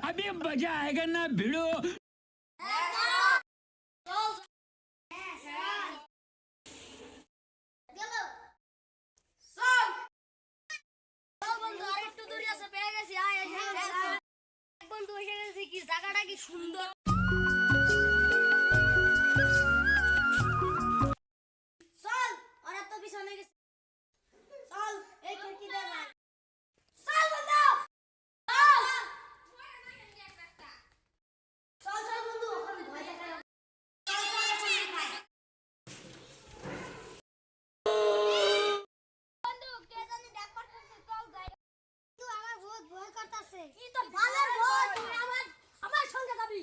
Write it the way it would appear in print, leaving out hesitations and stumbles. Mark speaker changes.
Speaker 1: अभी मजा आएगा ना भिड़ो।
Speaker 2: জায়গাটা কি সুন্দর। চল ওরা তো পিছনে গেছে। চল এই খিড়কি দিয়ে মার। চল বন্ধু চল চল বন্ধু ওখানে ভয় দেখায়। চল চল ওখানে খাই। বন্ধু কে জানি ডাক করতেছে চল যাই। তুই আমার বহুত ভয় করতেছে। কি তো ভালোর ভয় তুই আমার সঙ্গে যাবি।